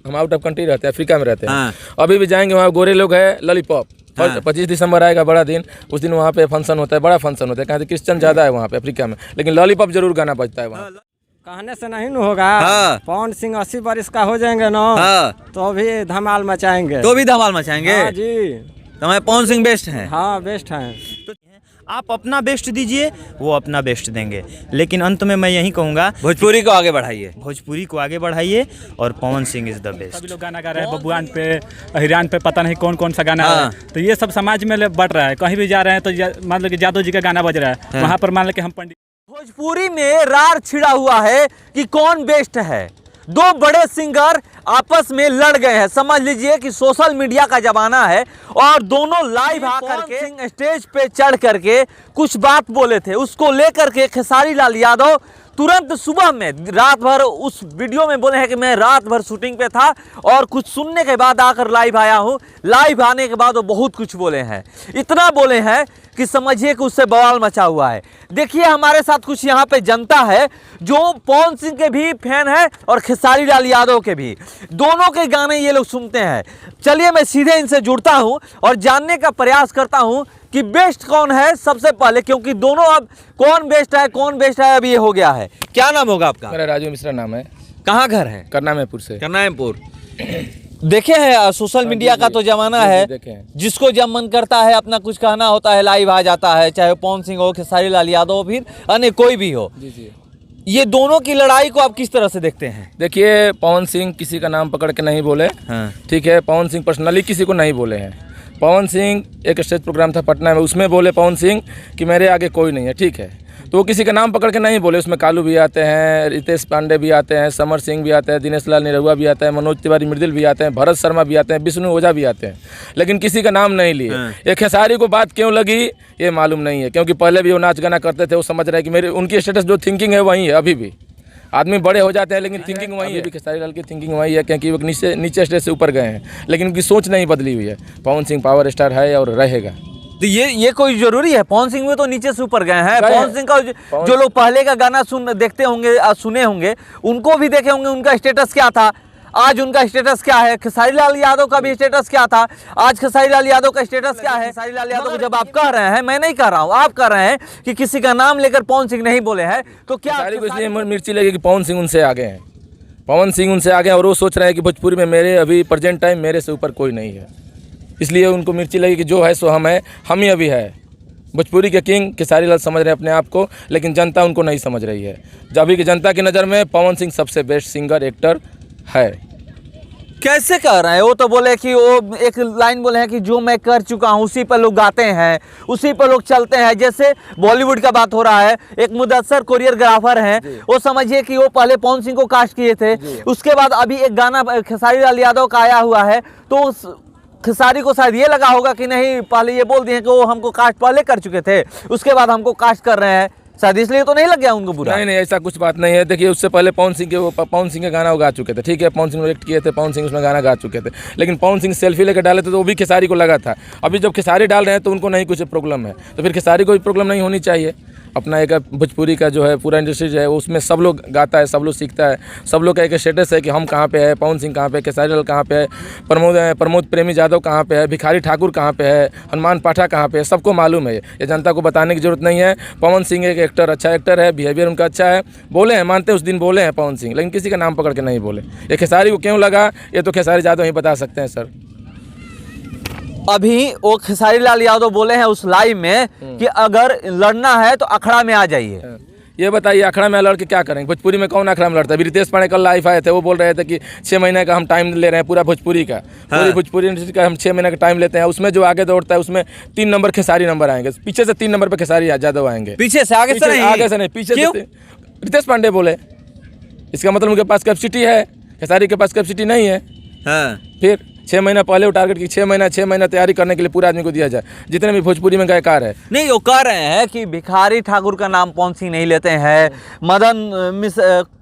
हम out of country रहते हैं, अफ्रीका में रहते हैं। अभी भी जाएंगे वहाँ गोरे लोग हैं, लॉलीपॉप। 25 दिसंबर आएगा बड़ा दिन, उस दिन वहाँ पे फंक्शन होता है, बड़ा फंक्शन होता है। कहाँ क्रिश्चियन ज़्यादा है वहाँ पे अफ्रीका में, लेकिन लॉलीपॉप जरूर गाना बजता है वहाँ। कहने से नहीं न होगा। पवन सिंह 80 बरस का हो जाएंगे ना, तो भी धमाल मचाएंगे। हाँ जी, तो हमारे पवन सिंह बेस्ट हैं। हाँ बेस्ट हैं। तो आप अपना बेस्ट दीजिए, वो अपना बेस्ट देंगे, लेकिन अंत में मैं यही कहूँगा, भोजपुरी को आगे बढ़ाइए और Pawan Singh is the best. सभी लोग गाना गा रहे हैं, बबुआन पे, हिरान पे, पता नहीं कौन कौन सा गाना है। तो ये सब समाज में बढ़ रहा है। कहीं भी जा रहे हैं तो मान लो कि यादव जी का गाना बज रहा है, वहाँ पर मान लो कि हम पंडित। भोजपुरी में रार छिड़ा हुआ है कि कौन बेस्ट है। दो बड़े सिंगर आपस में लड़ गए हैं। समझ लीजिए कि सोशल मीडिया का जमाना है और दोनों लाइव आकर के स्टेज पे चढ़ करके कुछ बात बोले थे, उसको लेकर के खेसारी लाल यादव तुरंत सुबह में रात भर उस वीडियो में बोले हैं कि मैं रात भर शूटिंग पे था और कुछ सुनने के बाद आकर लाइव आया हूं। लाइव आने के बाद वो बहुत कुछ बोले हैं, इतना बोले हैं कि समझिए कि उससे बवाल मचा हुआ है। देखिए हमारे साथ कुछ यहाँ पे जनता है जो पवन सिंह के भी फैन है और खेसारी लाल यादव के भी, दोनों के गाने ये लोग सुनते हैं। चलिए मैं सीधे इनसे जुड़ता हूँ और जानने का प्रयास करता हूँ कि बेस्ट कौन है सबसे पहले, क्योंकि दोनों अब कौन बेस्ट है अब ये हो गया है। क्या नाम होगा आपका? मेरा राजू मिश्रा नाम है। कहाँ घर है? करनामेपुर से। करनामपुर। देखे हैं सोशल मीडिया का तो जमाना है, जिसको जब मन करता है अपना कुछ कहना होता है, लाइव आ जाता है, चाहे पवन सिंह हो, खेसारी लाल यादव, फिर अन्य कोई भी हो। ये दोनों की लड़ाई को आप किस तरह से देखते हैं? देखिए पवन सिंह किसी का नाम पकड़ के नहीं बोले, ठीक है। पवन सिंह पर्सनली किसी को नहीं बोले हैं। पवन सिंह एक स्टेज प्रोग्राम था पटना में, उसमें बोले पवन सिंह कि मेरे आगे कोई नहीं है, ठीक है। तो वो किसी का नाम पकड़ के नहीं बोले। उसमें कालू भी आते हैं, रितेश पांडे भी आते हैं, समर सिंह भी आते हैं, दिनेश लाल निरहुआ भी आते हैं, मनोज तिवारी मृदुल भी आते हैं, भरत शर्मा भी आते हैं, विष्णु ओझा भी आते हैं, लेकिन किसी का नाम नहीं लिए। ये खेसारी को बात क्यों लगी ये मालूम नहीं है, क्योंकि पहले भी वो नाच गाना करते थे। वो समझ रहे हैं कि मेरे उनकी स्टेटस जो थिंकिंग है वही है। अभी भी आदमी बड़े हो जाते हैं लेकिन थिंकिंग वही है। खेसारी लाल की थिंकिंग वही है, क्योंकि वो नीचे स्टेज से ऊपर गए हैं, लेकिन उनकी सोच नहीं बदली हुई है। पवन सिंह पावर स्टार है और रहेगा। तो ये कोई जरूरी है? पवन सिंह में तो नीचे से ऊपर गए हैं। पवन सिंह का जो लोग पहले का गाना देखते होंगे, सुने होंगे, उनको भी देखे होंगे, उनका स्टेटस क्या था, आज उनका स्टेटस क्या है। खेसारी लाल यादव का भी स्टेटस क्या था, आज खेसारी लाल यादव का स्टेटस क्या है। खेसारी लाल यादव को जब आप कह रहे हैं, मैं नहीं कह रहा हूँ, आप कह रहे हैं कि किसी का नाम लेकर पवन सिंह नहीं बोले हैं, तो क्या इसलिए मिर्ची लगी कि पवन सिंह उनसे आगे हैं। पवन सिंह उनसे आगे हैं और वो सोच रहे हैं कि भोजपुरी में मेरे अभी प्रेजेंट टाइम मेरे से ऊपर कोई नहीं है, इसलिए उनको मिर्ची लगी कि जो है सो हम ही अभी है। भोजपुरी के किंग खेसारी लाल समझ रहे हैं अपने आप को, लेकिन जनता उनको नहीं समझ रही है। अभी की जनता की नज़र में पवन सिंह सबसे बेस्ट सिंगर एक्टर है। कैसे कह रहे हैं? वो तो बोले कि वो एक लाइन बोले हैं कि जो मैं कर चुका हूँ उसी पर लोग गाते हैं, उसी पर लोग चलते हैं। जैसे बॉलीवुड का बात हो रहा है, एक मुदस्सर कोरियोग्राफर हैं, वो समझिए कि वो पहले पवन सिंह को कास्ट किए थे, उसके बाद अभी एक गाना खेसारी लाल यादव का आया हुआ है, तो उस खेसारी को शायद ये लगा होगा कि नहीं, पहले ये बोल दिए कि वो हमको कास्ट पहले कर चुके थे, उसके बाद हमको कास्ट कर रहे हैं, शायद इसलिए तो नहीं लग गया उनको बुरा। नहीं, ऐसा कुछ बात नहीं है। देखिए उससे पहले पवन सिंह के गाना वो गा चुके थे, ठीक है। पवन सिंह ने एक्ट किए थे, पवन सिंह उसमें गाना गा चुके थे, लेकिन पवन सिंह सेल्फी लेकर डाले थे तो वो भी खेसारी को लगा था। अभी जब खेसारी डाल रहे हैं तो उनको नहीं कुछ प्रॉब्लम है, तो फिर खेसारी को भी प्रॉब्लम नहीं होनी चाहिए। अपना एक भोजपुरी का जो है पूरा इंडस्ट्री जो है उसमें सब लोग गाता है, सब लोग सीखता है, सब लोग का एक स्टेटस है कि हम कहाँ पे है, पवन सिंह कहाँ पे, खेसारी लाल कहाँ पे है, प्रमोद प्रेमी यादव कहाँ पे है, भिखारी ठाकुर कहाँ पे है, हनुमान पाठक कहाँ पे है, सबको मालूम है। ये जनता को बताने की जरूरत नहीं है। पवन सिंह एक एक्टर, अच्छा एक्टर है, बिहेवियर उनका अच्छा है, बोले हैं, मानते हैं, उस दिन बोले हैं पवन सिंह, लेकिन किसी का नाम पकड़ के नहीं बोले। ये खेसारी को क्यों लगा ये तो खेसारी यादव ही बता सकते हैं सर। अभी वो खेसारी लाल यादव बोले हैं उस लाइव में कि अगर लड़ना है तो अखड़ा में आ जाइए। ये बताइए अखड़ा में लड़ के क्या करेंगे? भोजपुरी में कौन अखड़ा में लड़ता है? रितेश पांडे कल लाइव आए थे, वो बोल रहे थे कि 6 महीने का हम टाइम ले रहे हैं पूरा भोजपुरी का, पूरी भोजपुरी इंडस्ट्री का हम 6 महीने का टाइम लेते हैं। उसमें जो आगे दौड़ता है उसमें 3 नंबर खेसारी नंबर आएंगे, पीछे से 3 नंबर पे खेसारी यादव आएंगे, पीछे से आगे से नहीं, पीछे से रितेश पांडे बोले। इसका मतलब उनके पास कैपेसिटी है, खेसारी के पास कैपेसिटी नहीं है। फिर 6 महीना पहले वो टारगेट की 6 महीना तैयारी करने के लिए पूरा आदमी को दिया जाए, जितने भी भोजपुरी में गायकार है। नहीं, वो कह रहे हैं कि भिखारी ठाकुर का नाम पवन सिंह नहीं लेते हैं,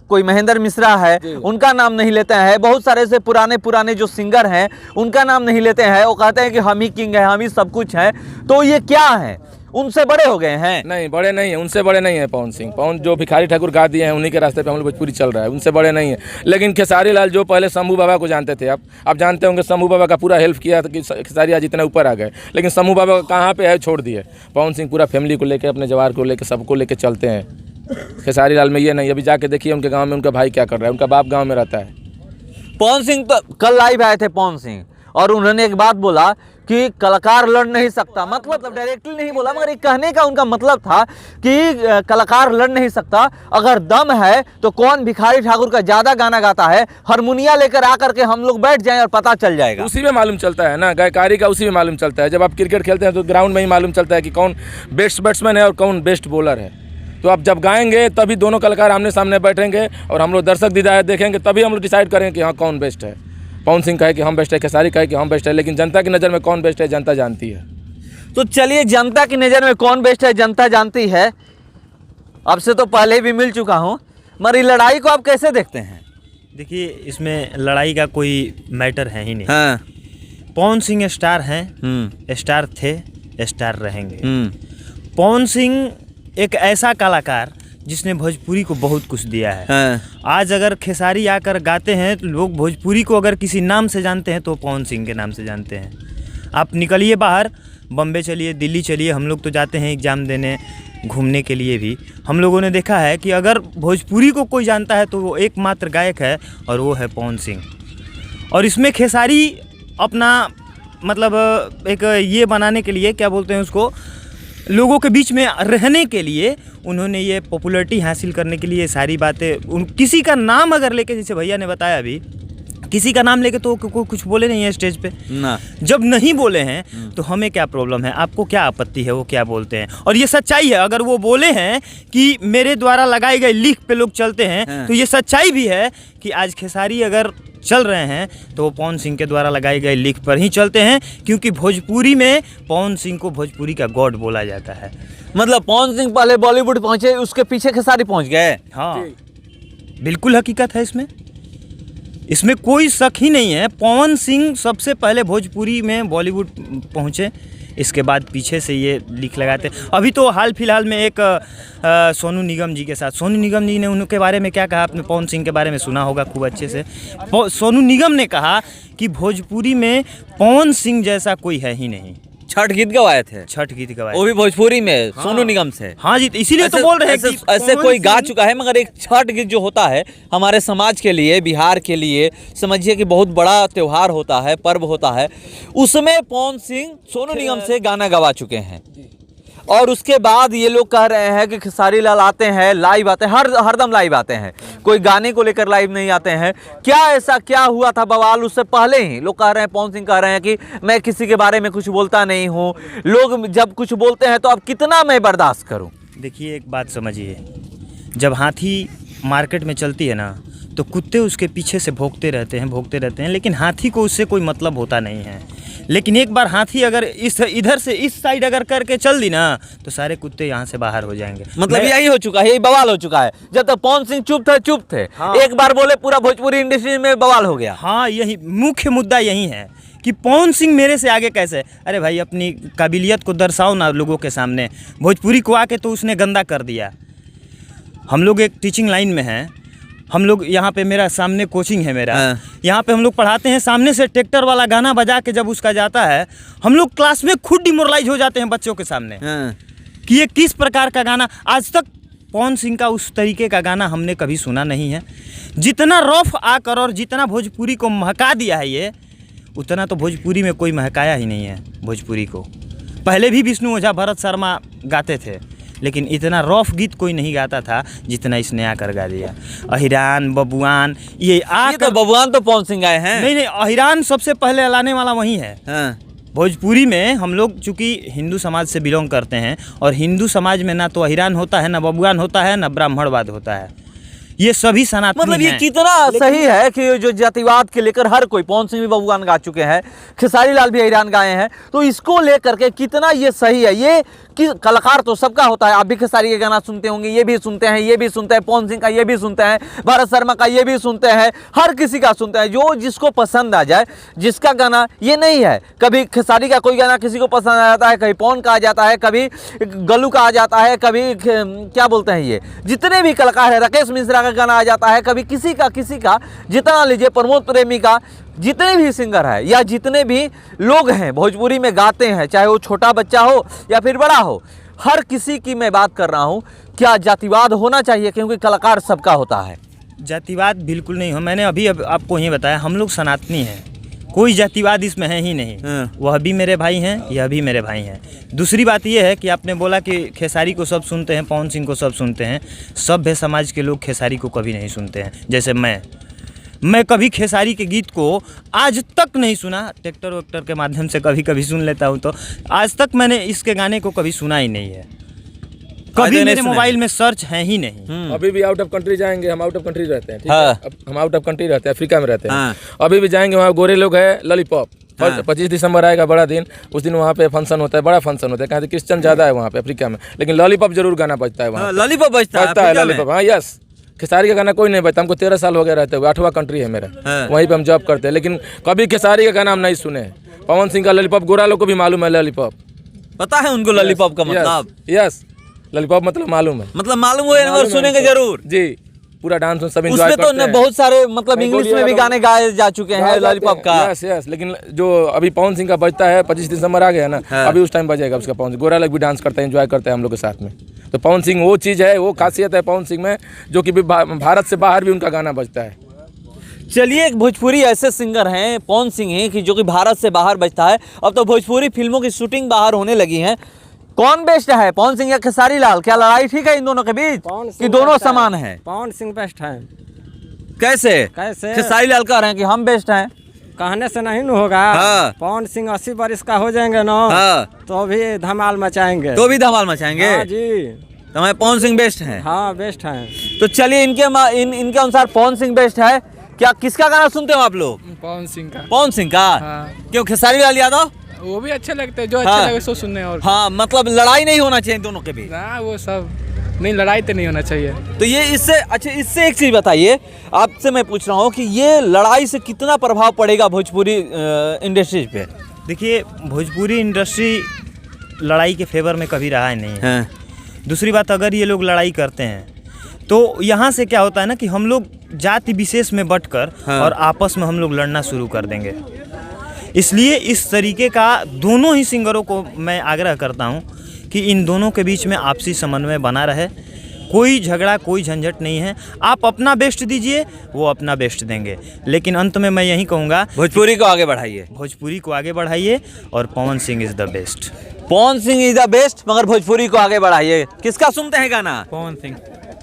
कोई महेंद्र मिश्रा है उनका नाम नहीं लेते हैं, बहुत सारे से पुराने जो सिंगर हैं उनका नाम नहीं लेते हैं। वो कहते हैं कि हम ही किंग हैं, हम ही सब कुछ हैं। तो ये क्या है? उनसे बड़े हो गए हैं? नहीं, बड़े नहीं है, उनसे बड़े नहीं है पवन सिंह। पवन जो भिखारी ठाकुर गा दिए हैं उन्हीं के रास्ते पे हम लोग भोजपुरी चल रहा है, उनसे बड़े नहीं है। लेकिन खेसारी लाल जो पहले शंभू बाबा को जानते थे, आप जानते होंगे शंभू बाबा का पूरा हेल्प किया था कि खेसारी आज इतना ऊपर आ गए। लेकिन शंभू बाबा कहाँ पे है, छोड़ दिए। पवन सिंह पूरा फैमिली को लेकर, अपने जवार को लेकर, सबको लेकर चलते हैं। खेसारी लाल में ये नहीं। अभी जाके देखिए उनके गाँव में उनका भाई क्या कर रहा है, उनका बाप गाँव में रहता है। पवन सिंह तो कल लाइव आए थे पवन सिंह, और उन्होंने एक बात बोला कि कलाकार लड़ नहीं सकता। मतलब डायरेक्टली नहीं बोला, मगर ये कहने का उनका मतलब था कि कलाकार लड़ नहीं सकता, अगर दम है तो कौन भिखारी ठाकुर का ज्यादा गाना गाता है, हारमोनिया लेकर आकर के हम लोग बैठ जाएं और पता चल जाएगा। उसी में मालूम चलता है ना, गायकारी का उसी में मालूम चलता है। जब आप क्रिकेट खेलते हैं तो ग्राउंड में ही मालूम चलता है कि कौन बेस्ट बैट्समैन है और कौन बेस्ट बॉलर है। तो आप जब गाएंगे तभी दोनों कलाकार आमने सामने बैठेंगे और हम लोग दर्शक दीदा देखेंगे, तभी हम लोग डिसाइड करेंगे कि हाँ कौन बेस्ट है। पवन सिंह कहे कि हम बेस्ट है, खेसारी कहे कि हम बेस्ट है, लेकिन जनता की नज़र में कौन बेस्ट है जनता जानती है। तो चलिए, जनता की नज़र में कौन बेस्ट है जनता जानती है। अब से तो पहले भी मिल चुका हूँ, मगर लड़ाई को आप कैसे देखते हैं? देखिए, इसमें लड़ाई का कोई मैटर है ही नहीं। हाँ। पवन सिंह स्टार हैं, स्टार थे, स्टार रहेंगे। पवन सिंह एक ऐसा कलाकार जिसने भोजपुरी को बहुत कुछ दिया है। हाँ। आज अगर खेसारी आकर गाते हैं तो लोग भोजपुरी को अगर किसी नाम से जानते हैं तो पवन सिंह के नाम से जानते हैं। आप निकलिए बाहर, बम्बे चलिए, दिल्ली चलिए, हम लोग तो जाते हैं एग्ज़ाम देने, घूमने के लिए भी। हम लोगों ने देखा है कि अगर भोजपुरी को कोई जानता है तो वो एकमात्र गायक है और वो है पवन सिंह। और इसमें खेसारी अपना मतलब एक ये बनाने के लिए, क्या बोलते हैं उसको, लोगों के बीच में रहने के लिए उन्होंने ये पॉपुलैरिटी हासिल करने के लिए सारी बातें, किसी का नाम अगर लेके, जैसे भैया ने बताया अभी, किसी का नाम लेके तो कुछ बोले नहीं है स्टेज पे ना। जब नहीं बोले हैं तो हमें क्या प्रॉब्लम है, आपको क्या आपत्ति है वो क्या बोलते हैं। और ये सच्चाई है, अगर वो बोले हैं कि मेरे द्वारा लगाई गई लिख पे लोग चलते हैं तो ये सच्चाई भी है कि आज खेसारी अगर चल रहे हैं तो वो पवन सिंह के द्वारा लगाई गई लिख पर ही चलते हैं, क्योंकि भोजपुरी में पवन सिंह को भोजपुरी का गॉड बोला जाता है। मतलब पवन सिंह पहले बॉलीवुड पहुंचे, उसके पीछे खेसारी पहुंच गए। हाँ, बिल्कुल हकीकत है इसमें कोई शक ही नहीं है। पवन सिंह सबसे पहले भोजपुरी में बॉलीवुड पहुंचे, इसके बाद पीछे से ये लिख लगाते। अभी तो हाल फिलहाल में एक सोनू निगम जी के साथ, सोनू निगम जी ने उनके बारे में क्या कहा, आपने पवन सिंह के बारे में सुना होगा खूब अच्छे से। सोनू निगम ने कहा कि भोजपुरी में पवन सिंह जैसा कोई है ही नहीं। छठ गीत गवाए थे, छठ गीत गवाए, वो भी भोजपुरी में। हाँ। सोनू निगम से। हाँ जी, इसीलिए तो बोल रहे हैं कि ऐसे कोई गा चुका है, मगर एक छठ गीत जो होता है हमारे समाज के लिए, बिहार के लिए समझिए कि बहुत बड़ा त्योहार होता है, पर्व होता है, उसमें पवन सिंह सोनू निगम से गाना गवा चुके हैं। और उसके बाद ये लोग कह रहे हैं कि खेसारी लाल आते हैं, लाइव आते हैं, हरदम लाइव आते हैं, कोई गाने को लेकर लाइव नहीं आते हैं। क्या ऐसा क्या हुआ था बवाल? उससे पहले ही लोग कह रहे हैं, पवन सिंह कह रहे हैं कि मैं किसी के बारे में कुछ बोलता नहीं हूँ, लोग जब कुछ बोलते हैं तो अब कितना मैं बर्दाश्त करूँ। देखिए, एक बात समझिए, जब हाथी मार्केट में चलती है ना तो कुत्ते उसके पीछे से भौंकते रहते हैं, लेकिन हाथी को उससे कोई मतलब होता नहीं है। लेकिन एक बार हाथी अगर इधर से इस साइड अगर करके चल दी ना तो सारे कुत्ते यहाँ से बाहर हो जाएंगे। मतलब यही हो चुका है, यही बवाल हो चुका है। जब तक पवन सिंह चुप थे। हाँ। एक बार बोले पूरा भोजपुरी इंडस्ट्री में बवाल हो गया। हाँ, यही मुख्य मुद्दा यही है कि पवन सिंह मेरे से आगे कैसे। अरे भाई, अपनी काबिलियत को दर्शाओ ना लोगों के सामने। भोजपुरी को आके तो उसने गंदा कर दिया। हम लोग एक टीचिंग लाइन में हैं, हम लोग यहाँ पे, मेरा सामने कोचिंग है मेरा। हाँ। यहाँ पे हम लोग पढ़ाते हैं, सामने से ट्रैक्टर वाला गाना बजा के जब उसका जाता है, हम लोग क्लास में खुद डिमोरलाइज हो जाते हैं बच्चों के सामने। हाँ। कि ये किस प्रकार का गाना। आज तक पवन सिंह का उस तरीके का गाना हमने कभी सुना नहीं है। जितना रफ आकर और जितना भोजपुरी को महका दिया है ये, उतना तो भोजपुरी में कोई महकाया ही नहीं है भोजपुरी को। पहले भी विष्णु ओझा, भरत शर्मा गाते थे, लेकिन इतना रफ गीत कोई नहीं गाता था जितना इसने आकर गा दिया। अहिरान, बबुआन, ये तो बबुआन तो पवन सिंह गाए हैं। नहीं, अहिरान सबसे पहले लाने वाला वही है। हाँ। भोजपुरी में हम लोग चूँकि हिंदू समाज से बिलोंग करते हैं, और हिंदू समाज में ना तो अहिरान होता है, ना बबुआन होता है, ना ब्राह्मणवाद होता है। ये सभी सनातनी मतलब ये हैं। कितना सही है कि जो जातिवाद के लेकर हर कोई, पवन सिंह भी बबुआन गा चुके हैं, खेसारी लाल भी अहिरान गाए हैं, तो इसको लेकर के कितना ये सही है। ये कि कलाकार तो सबका होता है, आप भी खेसारी के गाना सुनते होंगे, ये भी सुनते हैं, ये भी सुनते हैं, पवन सिंह का ये भी सुनते हैं, भारत शर्मा का ये भी सुनते हैं, हर किसी का सुनते हैं, जो जिसको पसंद आ जाए, जिसका गाना ये नहीं है। कभी खेसारी का कोई गाना किसी को पसंद आ जाता है, कभी पवन का आ जाता है, कभी गल्लू का आ जाता है, कभी क्या बोलते हैं ये जितने भी कलाकार है, राकेश मिश्रा का गाना आ जाता है, कभी किसी का जितना लीजिए, प्रमोद प्रेमी का, जितने भी सिंगर है या जितने भी लोग हैं भोजपुरी में गाते हैं, चाहे वो छोटा बच्चा हो या फिर बड़ा हो, हर किसी की मैं बात कर रहा हूँ। क्या जातिवाद होना चाहिए? क्योंकि कलाकार सबका होता है। जातिवाद बिल्कुल नहीं हो, मैंने अभी आपको ही बताया, हम लोग सनातनी हैं, कोई जातिवाद इसमें है ही नहीं। वह भी मेरे भाई हैं, यह भी मेरे भाई हैं। दूसरी बात यह है कि आपने बोला कि खेसारी को सब सुनते हैं, पवन सिंह को सब सुनते हैं। सभ्य समाज के लोग खेसारी को कभी नहीं सुनते हैं। जैसे मैं कभी खेसारी के गीत को आज तक नहीं सुना, ट्रैक्टर वैक्टर के माध्यम से कभी कभी सुन लेता हूँ, तो आज तक मैंने इसके गाने को कभी सुना ही नहीं है, कभी मेरे मोबाइल में सर्च है ही नहीं। अभी भी आउट ऑफ कंट्री जाएंगे, हम आउट ऑफ कंट्री रहते हैं, ठीक है? अब हम आउट ऑफ कंट्री रहते हैं, अफ्रीका में रहते हैं। अभी भी जाएंगे, वहाँ गोरे लोग हैं, लॉलीपॉप 25 दिसंबर आएगा बड़ा दिन, उस दिन वहाँ पे फंक्शन होता है, बड़ा फंक्शन होता है, कहाँ क्रिश्चियन ज़्यादा है वहाँ पे अफ्रीका में, लेकिन लॉलीपॉप जरूर गाना बजता है वहाँ। लॉलीपॉप बजता है लॉलीपॉप, हाँ यस। खेसारी का गाना कोई नहीं बजता, हमको 13 साल हो गए रहते हुए, 8वां कंट्री है मेरा, वहीं पे हम जॉब करते हैं, लेकिन कभी खेसारी का गाना हम नहीं सुने। पवन सिंह का लॉलीपॉप गोरा लोग को भी मालूम है, लॉलीपॉप पता है उनको लॉलीपॉप का मतलब? यस, लॉलीपॉप मतलब मालूम है, मतलब मालूम हुए और सुनेंगे जरूर जी। पूरा डांस सब एंजॉय उसमें करते हैं। तो बहुत सारे मतलब इंग्लिश में भी गाने गाए जा चुके हैं लॉलीपॉप का। यस यस, लेकिन जो अभी पवन सिंह का बजता है, 25 दिसंबर आ गया ना, अभी उस टाइम बजेगा उसका पवन सिंह। गोरा लोग भी डांस करते हैं, एंजॉय करते हैं हम लोग के साथ में। तो पवन सिंह वो चीज़ है, वो खासियत है पवन सिंह में, जो कि भारत से बाहर भी उनका गाना बजता है। चलिए, एक भोजपुरी ऐसे सिंगर हैं पवन सिंह हैं कि जो कि भारत से बाहर बजता है। अब तो भोजपुरी फिल्मों की शूटिंग बाहर होने लगी है। कौन बेस्ट है, पवन सिंह या खेसारी लाल? क्या लड़ाई ठीक है इन दोनों के बीच कि दोनों समान है? पवन सिंह बेस्ट है। कैसे? खेसारी लाल कह रहे हैं कि हम बेस्ट हैं। कहने से नहीं होगा। पवन सिंह 80 बरस का हो जाएंगे ना, तो भी धमाल मचाएंगे। तो भी धमाल मचाएंगे? हाँ जी। तो हमें पवन सिंह बेस्ट हैं। हाँ बेस्ट हैं। तो चलिए, इनके अनुसार पवन सिंह बेस्ट है। क्या किसका गाना सुनते हो आप लोग? पवन सिंह का। पवन सिंह का? क्यों, खेसारी लाल यादव वो भी अच्छे लगते हैं, जो अच्छा लगे सो सुनने। और हाँ, मतलब लड़ाई नहीं होना चाहिए दोनों के बीच। ना वो सब नहीं, लड़ाई तो नहीं होना चाहिए। तो ये इससे एक चीज बताइए, आपसे मैं पूछ रहा हूँ कि ये लड़ाई से कितना प्रभाव पड़ेगा भोजपुरी इंडस्ट्री पे? देखिए, भोजपुरी इंडस्ट्री लड़ाई के फेवर में कभी रहा ही नहीं है। दूसरी बात, अगर ये लोग लड़ाई करते हैं तो यहाँ से क्या होता है ना कि हम लोग जाति विशेष में बंटकर और आपस में हम लोग लड़ना शुरू कर देंगे। इसलिए इस तरीके का दोनों ही सिंगरों को मैं आग्रह करता हूँ कि इन दोनों के बीच में आपसी समन्वय बना रहे। कोई झगड़ा, कोई झंझट नहीं है। आप अपना बेस्ट दीजिए, वो अपना बेस्ट देंगे। लेकिन अंत में मैं यही कहूँगा, भोजपुरी को आगे बढ़ाइए, भोजपुरी को आगे बढ़ाइए, और Pawan Singh is the best. Pawan Singh is the best, मगर भोजपुरी को आगे बढ़ाइए। किसका सुनते हैं गाना? पवन सिंह।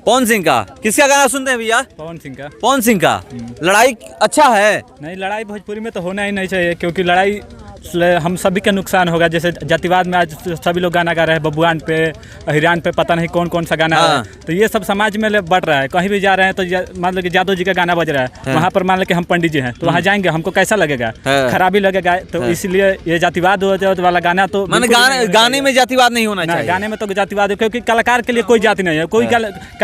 पवन सिंह का। किसका गाना सुनते हैं भैया? पवन सिंह का। पवन सिंह का। लड़ाई अच्छा है? नहीं, लड़ाई भोजपुरी में तो होना ही नहीं चाहिए, क्योंकि लड़ाई हम सभी का नुकसान होगा। जैसे जातिवाद में आज सभी लोग गाना गा रहे हैं, बबुआन पे, अहिरान पे, पता नहीं कौन कौन सा गाना है। तो ये सब समाज में बढ़ रहा है। कहीं भी जा रहे हैं तो मान लो कि यादव जी का गाना बज रहा है, वहाँ पर मान लो कि हम पंडित जी हैं, तो वहाँ जाएंगे, हमको कैसा लगेगा? खराबी लगेगा। तो इसलिए ये जातिवाद वाला गाना तो गाने में जातिवाद नहीं होना चाहिए। गाने में तो जातिवाद है, क्योंकि कलाकार के लिए कोई जाति नहीं है। कोई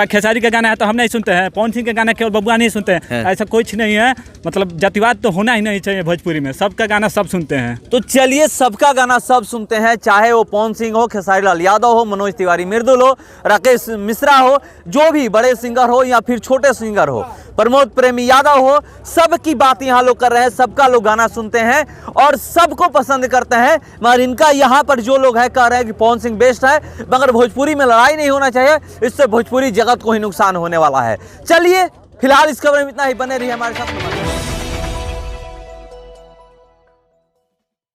खेसारी का गाना है तो हम नहीं सुनते हैं, पवन सिंह का गाना केवल बबुआ नहीं सुनते हैं, ऐसा कुछ नहीं है। मतलब जातिवाद तो होना ही नहीं चाहिए भोजपुरी में, सबका गाना सब सुनते हैं। तो चलिए, सबका गाना सब सुनते हैं, चाहे वो पवन सिंह हो, खेसारी लाल यादव हो, मनोज तिवारी मृदुल हो, राकेश मिश्रा हो, जो भी बड़े सिंगर हो या फिर छोटे सिंगर हो, प्रमोद प्रेमी यादव हो, सबकी बात यहाँ लोग कर रहे हैं। सबका लोग गाना सुनते हैं और सबको पसंद करते हैं। मगर इनका यहाँ पर जो लोग हैं कह रहे हैं कि पवन सिंह बेस्ट है, मगर भोजपुरी में लड़ाई नहीं होना चाहिए, इससे भोजपुरी जगत को ही नुकसान होने वाला है। चलिए, फिलहाल इस खबर में इतना ही। बने रहिए हमारे साथ।